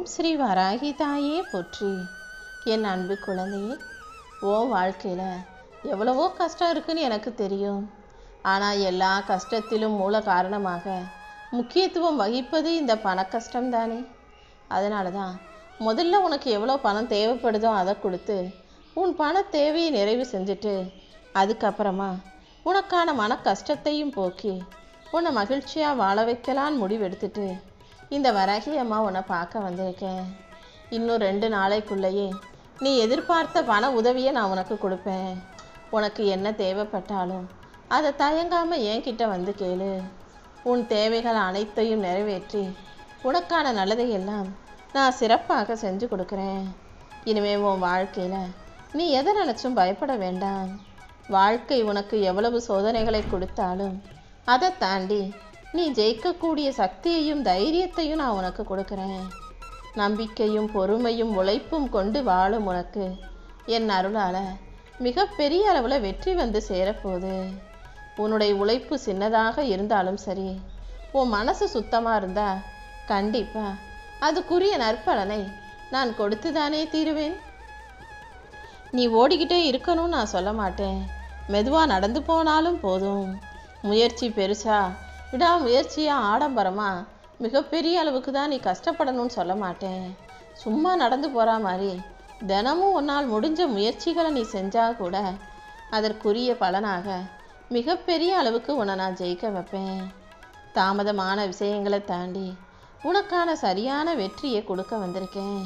ஓம் ஸ்ரீ வராகி தாயே போற்றி. என் அன்பு குழந்தையே, வாழ்க்கையில் எவ்வளவோ கஷ்டம் இருக்குன்னு எனக்கு தெரியும். ஆனால் எல்லா கஷ்டத்திலும் மூல காரணமாக முக்கியத்துவம் வகிப்பது இந்த பண கஷ்டம்தானே. அதனால தான் முதல்ல உனக்கு எவ்வளோ பணம் தேவைப்படுதோ அதை கொடுத்து உன் பண தேவையை நிறைவு செஞ்சுட்டு அதுக்கப்புறமா உனக்கான மன கஷ்டத்தையும் போக்கி உன்னை மகிழ்ச்சியாக வாழ வைக்கலான்னு முடிவெடுத்துட்டு இந்த வராகி அம்மா உன்னை பார்க்க வந்திருக்கேன். இன்னும் 2 நாளைக்குள்ளேயே நீ எதிர்பார்த்த பண உதவியை நான் உனக்கு கொடுப்பேன். உனக்கு என்ன தேவைப்பட்டாலும் அதை தயங்காமல் என்கிட்ட வந்து கேளு. உன் தேவைகள் அனைத்தையும் நிறைவேற்றி உனக்கான நல்லதையெல்லாம் நான் சிறப்பாக செஞ்சு கொடுக்குறேன். இனிமே உன் வாழ்க்கையில் நீ எதை நினச்சும் பயப்பட வேண்டாம். வாழ்க்கை உனக்கு எவ்வளவு சோதனைகளை கொடுத்தாலும் அதை தாண்டி நீ ஜெயிக்கக்கூடிய சக்தியையும் தைரியத்தையும் நான் உனக்கு கொடுக்குறேன். நம்பிக்கையும் பொறுமையும் உழைப்பும் கொண்டு வாழும் உனக்கு என் அருளால் மிகப்பெரிய அளவில் வெற்றி வந்து சேரப்போகுது. உன்னுடைய உழைப்பு சின்னதாக இருந்தாலும் சரி, உன் மனசு சுத்தமாக இருந்தால் கண்டிப்பாக அதுக்குரிய நற்பலனை நான் கொடுத்து தானே தீருவேன். நீ ஓடிக்கிட்டே இருக்கணும்னு நான் சொல்ல மாட்டேன். மெதுவாக நடந்து போனாலும் போதும். முயற்சி பெருசா விடாமுயற்சியாக ஆடம்பரமாக மிகப்பெரிய அளவுக்கு தான் நீ கஷ்டப்படணும்னு சொல்ல மாட்டேன். சும்மா நடந்து போகிற மாதிரி தினமும் உன்னால் முடிஞ்ச முயற்சிகளை நீ செஞ்சால் கூட அதற்குரிய பலனாக மிகப்பெரிய அளவுக்கு உன்னை நான் ஜெயிக்க வைப்பேன். தாமதமான விஷயங்களை தாண்டி உனக்கான சரியான வெற்றியை கொடுக்க வந்திருக்கேன்.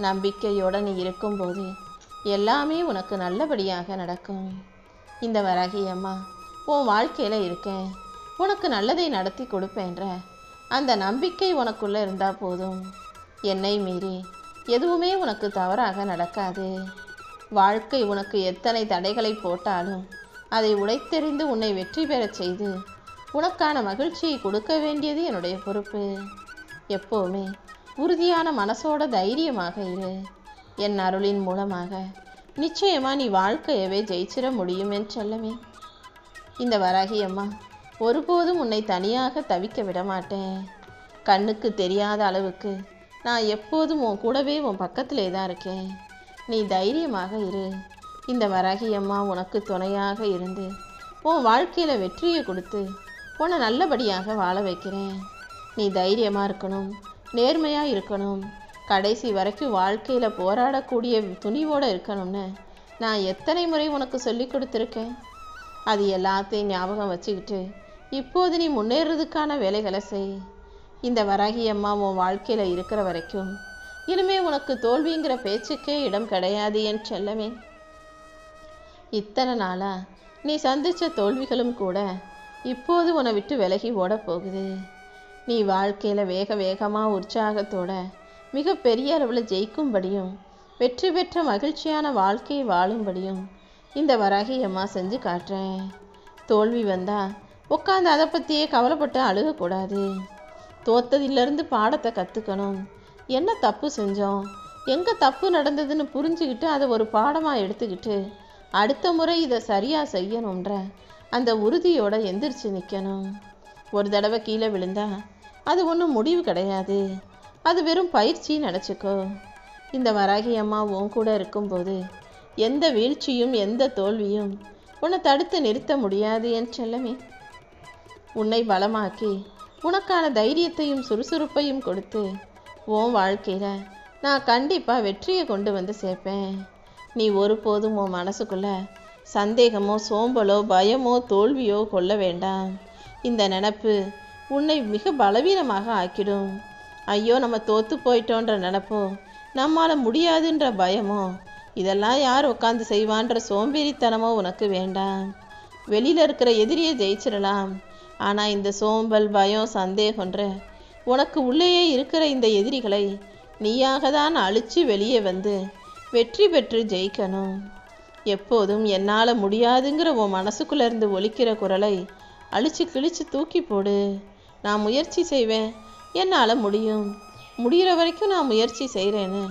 நம்பிக்கையோடு நீ இருக்கும்போது எல்லாமே உனக்கு நல்லபடியாக நடக்கும். இந்த வராகி அம்மா உன் வாழ்க்கையில் இருக்கேன், உனக்கு நல்லதை நடத்தி கொடுப்பேன்ற அந்த நம்பிக்கை உனக்குள்ளே இருந்தால் போதும். என்னை மீறி எதுவுமே உனக்கு தவறாக நடக்காது. வாழ்க்கை உனக்கு எத்தனை தடைகளை போட்டாலும் அதை உடைத்தெறிந்து உன்னை வெற்றி பெறச் செய்து உனக்கான மகிழ்ச்சியை கொடுக்க வேண்டியது என்னுடைய பொறுப்பு. எப்போவுமே உறுதியான மனசோட தைரியமாக இரு. என் அருளின் மூலமாக நிச்சயமாக நீ வாழ்க்கையவே ஜெயிச்சிட முடியும் என்று சொல்லவே. இந்த வராகி அம்மா ஒருபோதும் உன்னை தனியாக தவிக்க விட மாட்டேன். கண்ணுக்கு தெரியாத அளவுக்கு நான் எப்போதும் உன் கூடவே உன் பக்கத்திலே தான் இருக்கேன். நீ தைரியமாக இரு. இந்த வராகி அம்மா உனக்கு துணையாக இருந்து உன் வாழ்க்கையில் வெற்றியை கொடுத்து உன்னை நல்லபடியாக வாழ வைக்கிறேன். நீ தைரியமாக இருக்கணும், நேர்மையாக இருக்கணும், கடைசி வரைக்கும் வாழ்க்கையில் போராடக்கூடிய துணிவோடு இருக்கணும்னு நான் எத்தனை முறை உனக்கு சொல்லி கொடுத்துருக்கேன். அது எல்லாத்தையும் ஞாபகம் வச்சுக்கிட்டு இப்போது நீ முன்னேறதுக்கான வேலைகளை செய். இந்த வராகி அம்மா உன் வாழ்க்கையில் இருக்கிற வரைக்கும் இனிமே உனக்கு தோல்விங்கிற பேச்சுக்கே இடம் கிடையாது என் செல்லமே. இத்தனை நாளாக நீ சந்தித்த தோல்விகளும் கூட இப்போது உன்னை விட்டு விலகி ஓட போகுது. நீ வாழ்க்கையில் வேக வேகமாக உற்சாகத்தோட மிகப்பெரிய அளவில் ஜெயிக்கும்படியும் வெற்றி பெற்ற மகிழ்ச்சியான வாழ்க்கையை வாழும்படியும் இந்த வராகி அம்மா செஞ்சு காட்டுறேன். தோல்வி வந்தால் உட்காந்து அதை பற்றியே கவலைப்பட்டு அழுகக்கூடாது. தோத்ததிலிருந்து பாடத்தை கற்றுக்கணும். என்ன தப்பு செஞ்சோம், எங்கே தப்பு நடந்ததுன்னு புரிஞ்சுக்கிட்டு அதை ஒரு பாடமாக எடுத்துக்கிட்டு அடுத்த முறை இதை சரியாக செய்யணுன்ற அந்த உறுதியோடு எந்திரிச்சு நிற்கணும். ஒரு தடவை கீழே விழுந்தா அது ஒன்றும் முடிவு கிடையாது, அது வெறும் பயிற்சி நினச்சிக்கோ. இந்த வராகி அம்மா உன் கூட இருக்கும்போது எந்த வீழ்ச்சியும் எந்த தோல்வியும் உன்னை தடுத்து நிறுத்த முடியாது என் செல்லமே. உன்னை பலமாக்கி உனக்கான தைரியத்தையும் சுறுசுறுப்பையும் கொடுத்து உன் வாழ்க்கையில் நான் கண்டிப்பாக வெற்றியை கொண்டு வந்து சேர்ப்பேன். நீ ஒருபோதும் உன் மனசுக்குள்ள சந்தேகமோ சோம்பலோ பயமோ தோல்வியோ கொள்ள வேண்டாம். இந்த நினப்பு உன்னை மிக பலவீனமாக ஆக்கிடும். ஐயோ நம்ம தோற்று போயிட்டோன்ற நினப்போ, நம்மால் முடியாதுன்ற பயமோ, இதெல்லாம் யார் உட்காந்து செய்வான்ற சோம்பேறித்தனமோ உனக்கு வேண்டாம். வெளியில் இருக்கிற எதிரியை ஜெயிச்சிடலாம், ஆனால் இந்த சோம்பல் பயம் சந்தேகன்ற உனக்கு உள்ளேயே இருக்கிற இந்த எதிரிகளை நீயாக தான் அழித்து வெளியே வந்து வெற்றி பெற்று ஜெயிக்கணும். எப்போதும் என்னால் முடியாதுங்கிற உன் மனசுக்குள்ளேருந்து ஒலிக்கிற குரலை அழிச்சு கிழிச்சு தூக்கி போடு. நான் முயற்சி செய்வேன், என்னால் முடியும், முடிகிற வரைக்கும் நான் முயற்சி செய்கிறேன்னு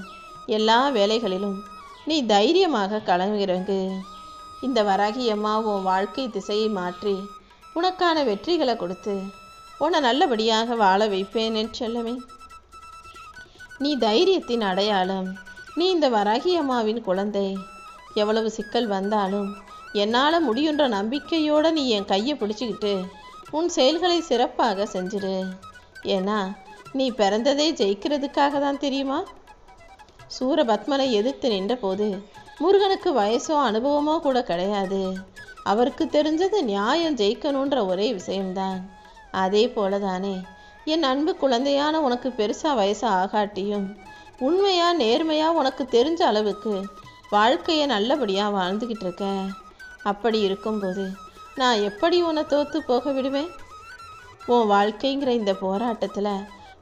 எல்லா வேலைகளிலும் நீ தைரியமாக களமிறங்கு. இந்த வராகி அம்மா உன் வாழ்க்கை திசையை மாற்றி உனக்கான வெற்றிகளை கொடுத்து உன்னை நல்லபடியாக வாழ வைப்பேன் என் செல்லமே. நீ தைரியத்தின் அடையாளம். நீ இந்த வராகி அம்மாவின் குழந்தை. எவ்வளவு சிக்கல் வந்தாலும் என்னால் முடியுன்ற நம்பிக்கையோடு நீ என் கையை பிடிச்சிக்கிட்டு உன் செயல்களை சிறப்பாக செஞ்சிடு. ஏன்னா நீ பிறந்ததே ஜெயிக்கிறதுக்காக தான், தெரியுமா? சூரபத்மனை எதிர்த்து நின்ற போது முருகனுக்கு வயசோ அனுபவமோ கூட கிடையாது. அவருக்கு தெரிஞ்சது நியாயம் ஜெயிக்கணுன்ற ஒரே விஷயம்தான். அதே போல தானே என் அன்பு குழந்தையான உனக்கு பெருசாக வயசு ஆகாட்டியும் உண்மையாக நேர்மையாக உனக்கு தெரிஞ்ச அளவுக்கு வாழ்க்கையை நல்லபடியாக வாழ்ந்துக்கிட்டு இருக்க. அப்படி இருக்கும்போது நான் எப்படி உன்னை தோற்று போக விடுவேன்? உன் வாழ்க்கைங்கிற இந்த போராட்டத்தில்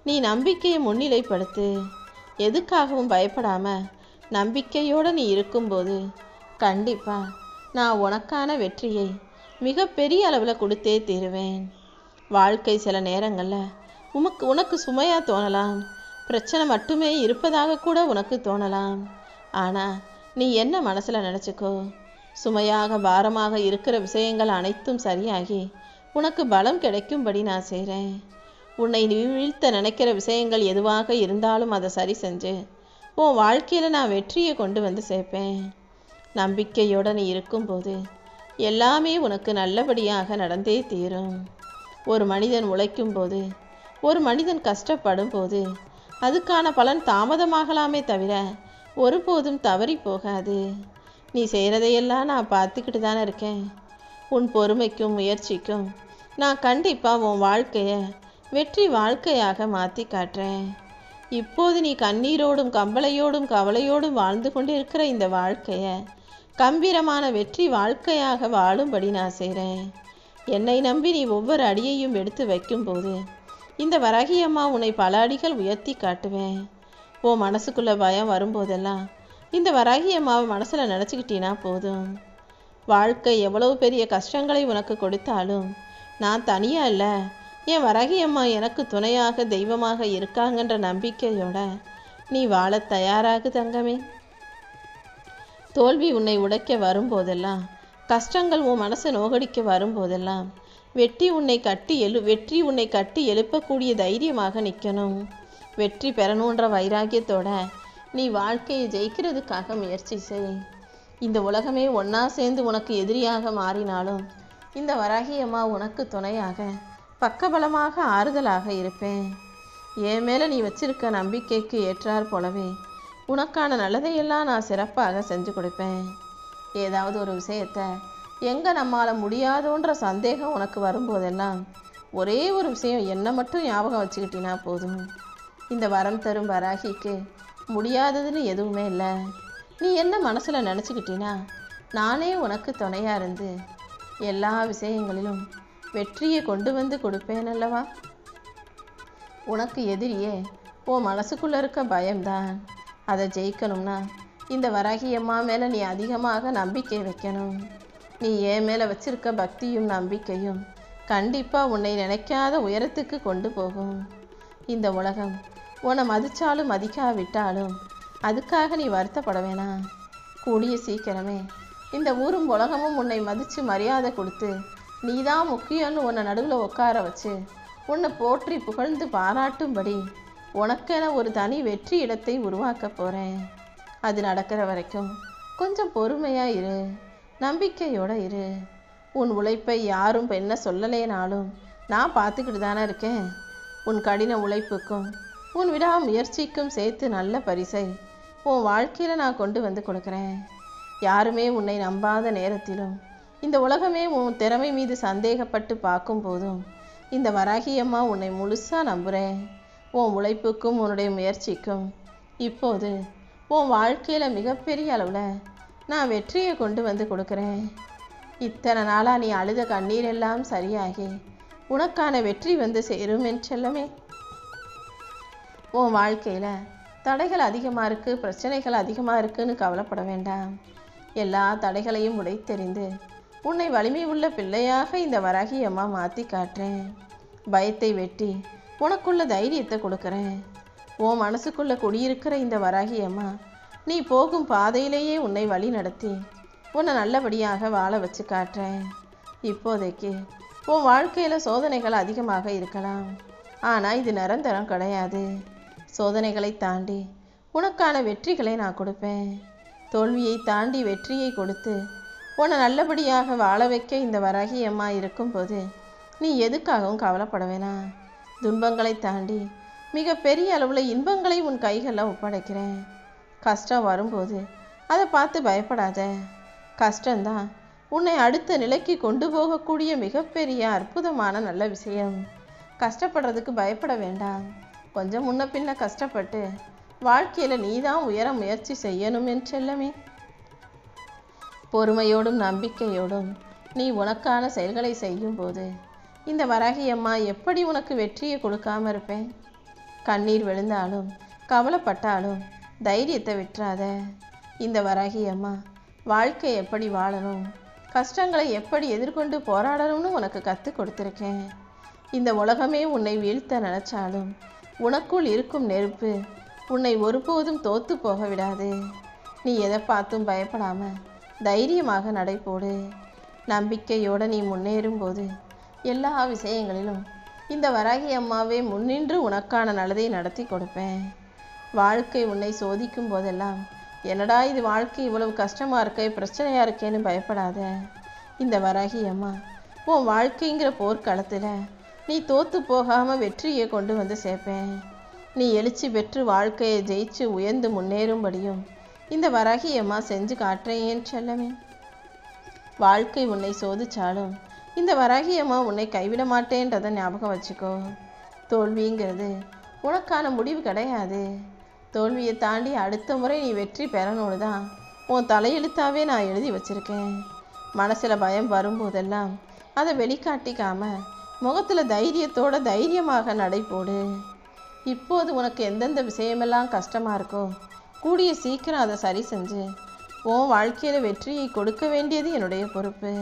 நீ நம்பிக்கையை முன்னிலைப்படுத்து. எதுக்காகவும் பயப்படாமல் நம்பிக்கையோடு நீ இருக்கும்போது கண்டிப்பாக நான் உனக்கான வெற்றியை மிகப்பெரிய அளவில் கொடுத்தே தீருவேன். வாழ்க்கை சில நேரங்களில் உனக்கு சுமையாக தோணலாம். பிரச்சனை மட்டுமே இருப்பதாக கூட உனக்கு தோணலாம். ஆனால் நீ என்ன மனசில் நினச்சிக்கோ, சுமையாக பாரமாக இருக்கிற விஷயங்கள் அனைத்தும் சரியாகி உனக்கு பலம் கிடைக்கும்படி நான் செய்கிறேன். உன்னை வீழ்த்த நினைக்கிற விஷயங்கள் எதுவாக இருந்தாலும் அதை சரி செஞ்சு உன் வாழ்க்கையில் நான் வெற்றியை கொண்டு வந்து சேர்ப்பேன். நம்பிக்கையோடு நீ இருக்கும்போது எல்லாமே உனக்கு நல்லபடியாக நடந்தே தீரும். ஒரு மனிதன் உழைக்கும் போது, ஒரு மனிதன் கஷ்டப்படும் போது அதுக்கான பலன் தாமதமாகலாமே தவிர ஒருபோதும் தவறி போகாது. நீ செய்கிறதையெல்லாம் நான் பார்த்துக்கிட்டு தானே இருக்கேன். உன் பொறுமைக்கும் முயற்சிக்கும் நான் கண்டிப்பாக உன் வாழ்க்கையை வெற்றி வாழ்க்கையாக மாற்றி காட்டுறேன். இப்போது நீ கண்ணீரோடும் கம்பளையோடும் கவலையோடும் வாழ்ந்து கொண்டிருக்கிற இந்த வாழ்க்கையை கம்பீரமான வெற்றி வாழ்க்கையாக வாழும்படி நான் செய்கிறேன். என்னை நம்பி நீ ஒவ்வொரு அடியையும் எடுத்து வைக்கும்போது இந்த வராகி அம்மா உன்னை பல அடிகள் உயர்த்தி காட்டுவேன். உன் மனசுக்குள்ளே பயம் வரும்போதெல்லாம் இந்த வராகி அம்மாவை மனசில் நினச்சிக்கிட்டீன்னா போதும். வாழ்க்கை எவ்வளவு பெரிய கஷ்டங்களை உனக்கு கொடுத்தாலும் நான் தனியாக இல்லை, என் வராகி அம்மா எனக்கு துணையாக தெய்வமாக இருக்காங்கன்ற நம்பிக்கையோட நீ வாழ தயாராகு தங்கமே. தோல்வி உன்னை உடைக்க வரும்போதெல்லாம், கஷ்டங்கள் உன் மனசை நோகடிக்க வரும்போதெல்லாம் வெற்றி உன்னை கட்டி எழுப்பக்கூடிய தைரியமாக நிற்கணும். வெற்றி பெறணுன்ற வைராக்கியத்தோட நீ வாழ்க்கையை ஜெயிக்கிறதுக்காக முயற்சி செய். இந்த உலகமே ஒன்றா சேர்ந்து உனக்கு எதிரியாக மாறினாலும் இந்த வராகி அம்மா உனக்கு துணையாக பக்கபலமாக ஆறுதலாக இருப்பேன். என் மேலே நீ வச்சிருக்க நம்பிக்கைக்கு ஏற்றார் போலவே உனக்கான நல்லதையெல்லாம் நான் சிறப்பாக செஞ்சு கொடுப்பேன். ஏதாவது ஒரு விஷயத்தை எங்கே நம்மால் முடியாதோன்ற சந்தேகம் உனக்கு வரும்போதெல்லாம் ஒரே ஒரு விஷயம் என்னை மட்டும் ஞாபகம் வச்சுக்கிட்டினா போதும். இந்த வரம் தரும் வராகிக்கு முடியாததுன்னு எதுவுமே இல்லை. நீ என்ன மனசில் நினச்சிக்கிட்டினா நானே உனக்கு துணையாக இருந்து எல்லா விஷயங்களிலும் வெற்றியை கொண்டு வந்து கொடுப்பேன் அல்லவா. உனக்கு எதிரியே உன் மனசுக்குள்ளே இருக்க பயம்தான். அதை ஜெயிக்கணும்னா இந்த வராகி அம்மா மேலே நீ அதிகமாக நம்பிக்கை வைக்கணும். நீ என் மேலே வச்சிருக்க பக்தியும் நம்பிக்கையும் கண்டிப்பாக உன்னை நினைக்காத உயரத்துக்கு கொண்டு போகும். இந்த உலகம் உன்னை மதித்தாலும் மதிக்காவிட்டாலும் அதுக்காக நீ வருத்தப்பட வேணாம். கூடிய சீக்கிரமே இந்த ஊரும் உலகமும் உன்னை மதித்து மரியாதை கொடுத்து நீ தான் முக்கியம்னு உன்னை நடுவில் உட்கார வச்சு உன்னை போற்றி புகழ்ந்து பாராட்டும்படி உனக்கென ஒரு தனி வெற்றி இடத்தை உருவாக்க போகிறேன். அது நடக்கிற வரைக்கும் கொஞ்சம் பொறுமையாக இரு, நம்பிக்கையோடு இரு. உன் உழைப்பை யாரும் என்ன சொல்லலேனாலும் நான் பார்த்துக்கிட்டு தானே இருக்கேன். உன் கடின உழைப்புக்கும் உன் விடாமுயற்சிக்கும் சேர்த்து நல்ல பரிசை உன் வாழ்க்கையில் நான் கொண்டு வந்து கொடுக்குறேன். யாருமே உன்னை நம்பாத நேரத்திலும் இந்த உலகமே உன் திறமை மீது சந்தேகப்பட்டு பார்க்கும் போதும் இந்த வராகி அம்மா உன்னை முழுசாக நம்புகிறேன். உன் உழைப்புக்கும் உன்னுடைய முயற்சிக்கும் இப்போது உன் வாழ்க்கையில் மிகப்பெரிய அளவில் நான் வெற்றியை கொண்டு வந்து கொடுக்குறேன். இத்தனை நாளாக நீ அழுத கண்ணீர் எல்லாம் சரியாகி உனக்கான வெற்றி வந்து சேரும் என் செல்லமே. உன் வாழ்க்கையில் தடைகள் அதிகமாக இருக்குது, பிரச்சனைகள் அதிகமாக இருக்குன்னு கவலைப்பட வேண்டாம். எல்லா தடைகளையும் உடைத்தெறிந்து உன்னை வலிமை உள்ள பிள்ளையாக இந்த வராகி அம்மா மாற்றி காட்டுறேன். பயத்தை வெட்டி உனக்குள்ள தைரியத்தை கொடுக்குறேன். உன் மனசுக்குள்ளே குடியிருக்கிற இந்த வராகி அம்மா நீ போகும் பாதையிலேயே உன்னை வழி நடத்தி உன்னை நல்லபடியாக வாழ வச்சு காட்டுறேன். இப்போதைக்கு உன் வாழ்க்கையில் சோதனைகள் அதிகமாக இருக்கலாம், ஆனால் இது நிரந்தரம் கிடையாது. சோதனைகளை தாண்டி உனக்கான வெற்றிகளை நான் கொடுப்பேன். தோல்வியை தாண்டி வெற்றியை கொடுத்து உன்னை நல்லபடியாக வாழ வைக்க இந்த வராகி அம்மா இருக்கும்போது நீ எதுக்காகவும் கவலைப்பட வேணாம். துன்பங்களை தாண்டி மிக பெரிய அளவில் இன்பங்களை உன் கைகளில் ஒப்படைக்கிறேன். கஷ்டம் வரும்போது அதை பார்த்து பயப்படாத. கஷ்டம்தான் உன்னை அடுத்த நிலைக்கு கொண்டு போகக்கூடிய மிகப்பெரிய அற்புதமான நல்ல விஷயம். கஷ்டப்படுறதுக்கு பயப்பட வேண்டாம். கொஞ்சம் முன்ன பின்ன கஷ்டப்பட்டு வாழ்க்கையில் நீ தான் உயர முயற்சி செய்யணும் என் செல்லமே. பொறுமையோடும் நம்பிக்கையோடும் நீ உனக்கான செயல்களை செய்யும்போது இந்த வராகி அம்மா எப்படி உனக்கு வெற்றியை கொடுக்காம இருப்பேன்? கண்ணீர் விழுந்தாலும் கவலைப்பட்டாலும் தைரியத்தை விட்டுறாத. இந்த வராகி அம்மா வாழ்க்கை எப்படி வாழணும், கஷ்டங்களை எப்படி எதிர்கொண்டு போராடணும்னு உனக்கு கற்றுக் கொடுத்துருக்கேன். இந்த உலகமே உன்னை வீழ்த்த நினச்சாலும் உனக்குள் இருக்கும் நெருப்பு உன்னை ஒருபோதும் தோத்து போக விடாது. நீ எதை பார்த்தும் பயப்படாம தைரியமாக நடைபோடு. நம்பிக்கையோடு நீ முன்னேறும்போது எல்லா விஷயங்களிலும் இந்த வராகி அம்மாவே முன்னின்று உனக்கான நல்லதை நடத்தி கொடுப்பேன். வாழ்க்கை உன்னை சோதிக்கும் போதெல்லாம் என்னடா இது வாழ்க்கை இவ்வளவு கஷ்டமாக இருக்கே, பிரச்சனையாக இருக்கேன்னு பயப்படாத. இந்த வராகி அம்மா உன் வாழ்க்கைங்கிற போர்க்களத்தில் நீ தோற்று போகாமல் வெற்றியை கொண்டு வந்து சேர்ப்பேன். நீ எழுச்சி பெற்று வாழ்க்கையை ஜெயிச்சு உயர்ந்து முன்னேறும்படியும் இந்த வராகி அம்மா செஞ்சு காட்டுறேன் என் செல்லமே. வாழ்க்கை உன்னை சோதிச்சாலும் இந்த வராகி அம்மா உன்னை கைவிட மாட்டேன்றதை ஞாபகம் வச்சுக்கோ. தோல்விங்கிறது உனக்கான முடிவு கிடையாது. தோல்வியை தாண்டி அடுத்த முறை நீ வெற்றி பெறணும்னு தான் உன் தலையெழுத்தாவே நான் எழுதி வச்சுருக்கேன். மனசில் பயம் வரும்போதெல்லாம் அதை வெளிக்காட்டிக்காம முகத்தில் தைரியத்தோட தைரியமாக நடைபோடு. இப்போது உனக்கு எந்தெந்த விஷயமெல்லாம் கஷ்டமாக இருக்கோ கூடிய சீக்கிரம் அதை சரி செஞ்சு உன் வாழ்க்கையில் வெற்றியை கொடுக்க வேண்டியது என்னுடைய பொறுப்பு.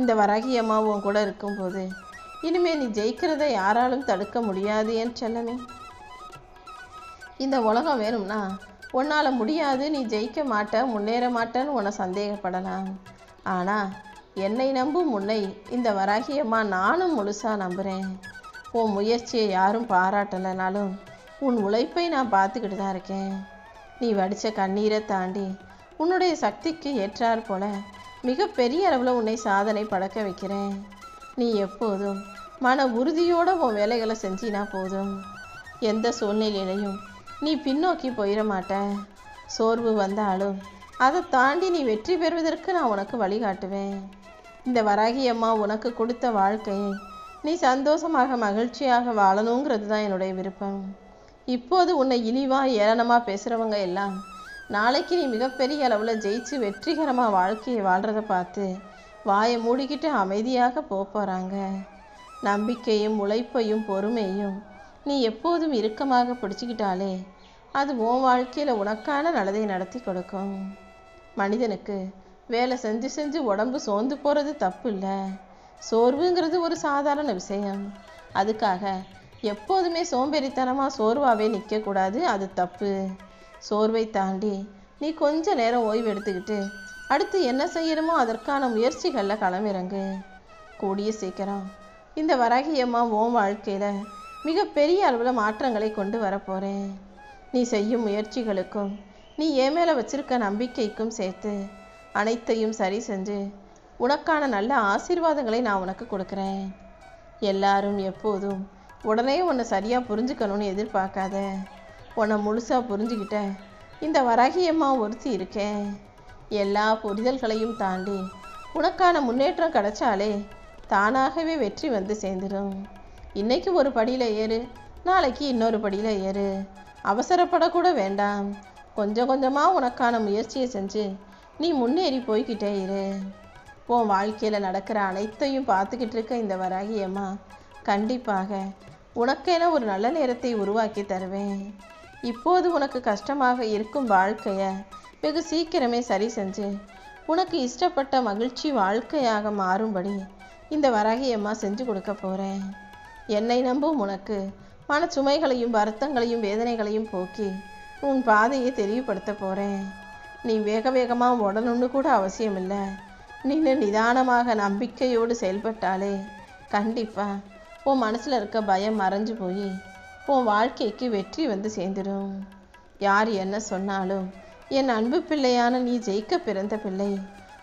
இந்த வராகி அம்மா உன் கூட இருக்கும்போது இனிமேல் நீ ஜெயிக்கிறத யாராலும் தடுக்க முடியாது என் செல்லமே. இந்த உலகம் வேணும்னா உன்னால் முடியாது, நீ ஜெயிக்க மாட்ட, முன்னேற மாட்டேன்னு உன்னை சந்தேகப்படலாம். ஆனால் என்னை நம்பும் உன்னை இந்த வராகி அம்மா நானும் முழுசாக நம்புகிறேன். உன் முயற்சியை யாரும் பாராட்டலைனாலும் உன் உழைப்பை நான் பார்த்துக்கிட்டு தான் இருக்கேன். நீ வடித்த கண்ணீரை தாண்டி உன்னுடைய சக்திக்கு ஏற்றாற் போல மிகப்பெரிய அளவில் உன்னை சாதனை படைக்க வைக்கிறேன். நீ எப்போதும் மன உறுதியோடு உன் வேலைகளை செஞ்சினா போதும். எந்த சூழ்நிலையிலையும் நீ பின்னோக்கி போயிட மாட்ட. சோர்வு வந்தாலும் அதை தாண்டி நீ வெற்றி பெறுவதற்கு நான் உனக்கு வழிகாட்டுவேன். இந்த வராகி அம்மா உனக்கு கொடுத்த வாழ்க்கையை நீ சந்தோஷமாக மகிழ்ச்சியாக வாழணுங்கிறது தான் என்னுடைய விருப்பம். இப்போது உன்னை இழிவாக ஏளனமாக பேசுகிறவங்க எல்லாம் நாளைக்கு நீ மிகப்பெரிய அளவில் ஜெயிச்சு வெற்றிகரமாக வாழ்க்கையை வாழ்கிறத பார்த்து வாயை மூடிக்கிட்டு அமைதியாக போகிறாங்க. நம்பிக்கையும் உழைப்பையும் பொறுமையும் நீ எப்போதும் இறுக்கமாக பிடிச்சிக்கிட்டாலே அது உன் வாழ்க்கையில் உனக்கான நல்லதை நடத்தி கொடுக்கும். மனிதனுக்கு வேலை செஞ்சு செஞ்சு உடம்பு சோர்ந்து போகிறது தப்பு இல்லை. சோர்வுங்கிறது ஒரு சாதாரண விஷயம். அதுக்காக எப்போதுமே சோம்பேறித்தனமாக சோர்வாகவே நிற்கக்கூடாது, அது தப்பு. சோர்வை தாண்டி நீ கொஞ்ச நேரம் ஓய்வு எடுத்துக்கிட்டு அடுத்து என்ன செய்யணுமோ அதற்கான முயற்சிகளில் களமிறங்கு. கூடிய சீக்கிரம் இந்த வராகி அம்மா உன் வாழ்க்கையில் மிகப்பெரிய அளவில் மாற்றங்களை கொண்டு வரப்போகிறேன். நீ செய்யும் முயற்சிகளுக்கும் நீ என் மேலே வச்சிருக்க நம்பிக்கைக்கும் சேர்த்து அனைத்தையும் சரி செஞ்சு உனக்கான நல்ல ஆசீர்வாதங்களை நான் உனக்கு கொடுக்குறேன். எல்லாரும் எப்போதும் உடனே உன்னை சரியாக புரிஞ்சுக்கணும்னு எதிர்பார்க்காத. உன்னை முழுசாக புரிஞ்சுக்கிட்ட இந்த வராகி அம்மா ஒருத்தி இருக்கேன். எல்லா புரிதல்களையும் தாண்டி உனக்கான முன்னேற்றம் கிடைச்சாலே தானாகவே வெற்றி வந்து சேர்ந்துடும். இன்னைக்கு ஒரு படியில் ஏறு, நாளைக்கு இன்னொரு படியில் ஏறு. அவசரப்படக்கூட வேண்டாம். கொஞ்சம் கொஞ்சமாக உனக்கான முயற்சியை செஞ்சு நீ முன்னேறி போய்கிட்டே இரு. உன் வாழ்க்கையில் நடக்கிற அனைத்தையும் பார்த்துக்கிட்டு இருக்க இந்த வராகி அம்மா கண்டிப்பாக உனக்கென ஒரு நல்ல நேரத்தை உருவாக்கி தருவேன். இப்போது உனக்கு கஷ்டமாக இருக்கும் வாழ்க்கையை வெகு சீக்கிரமே சரி செஞ்சு உனக்கு இஷ்டப்பட்ட மகிழ்ச்சி வாழ்க்கையாக மாறும்படி இந்த வராகி அம்மா செஞ்சு கொடுக்க போகிறேன். என்னை நம்பும் உனக்கு மன சுமைகளையும் வருத்தங்களையும் வேதனைகளையும் போக்கி உன் பாதையை தெளிவுபடுத்த போகிறேன். நீ வேக வேகமாக உடனுன்னு கூட அவசியம் இல்லை. நின்று நிதானமாக நம்பிக்கையோடு செயல்பட்டாலே கண்டிப்பாக உன் மனசில் இருக்க பயம் மறைஞ்சு போய் உன் வாழ்க்கைக்கு வெற்றி வந்து சேர்ந்துடும். யார் என்ன சொன்னாலும் என் அன்பு பிள்ளையான நீ ஜெயிக்க பிறந்த பிள்ளை.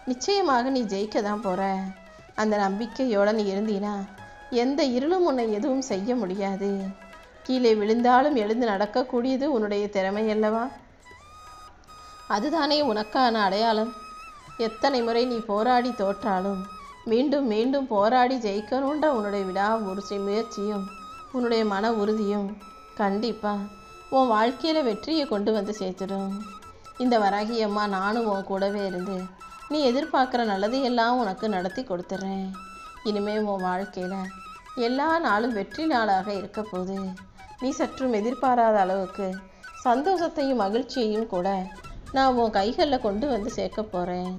நிச்சயமாக நீ ஜெயிக்க தான் போற. அந்த நம்பிக்கையோட நீ இருந்தீனா எந்த இருளும் உன்னை எதுவும் செய்ய முடியாது. கீழே விழுந்தாலும் எழுந்து நடக்கக்கூடியது உன்னுடைய திறமை அல்லவா? அதுதானே உனக்கான அடையாளம். எத்தனை முறை நீ போராடி தோற்றாலும் மீண்டும் மீண்டும் போராடி ஜெயிக்கணுன்ற உன்னுடைய முயற்சியும் உன்னுடைய மன உறுதியும் கண்டிப்பாக உன் வாழ்க்கையில் வெற்றியை கொண்டு வந்து சேர்த்துடும். இந்த வராகி அம்மா நானும் உன் கூடவே இருந்து நீ எதிர்பார்க்குற நல்லதையெல்லாம் உனக்கு நடத்தி கொடுத்துட்றேன். இனிமேல் உன் வாழ்க்கையில் எல்லா நாளும் வெற்றி நாளாக இருக்க போது. நீ சற்றும் எதிர்பாராத அளவுக்கு சந்தோஷத்தையும் மகிழ்ச்சியையும் கூட நான் உன் கைகளில் கொண்டு வந்து சேர்க்க போகிறேன்.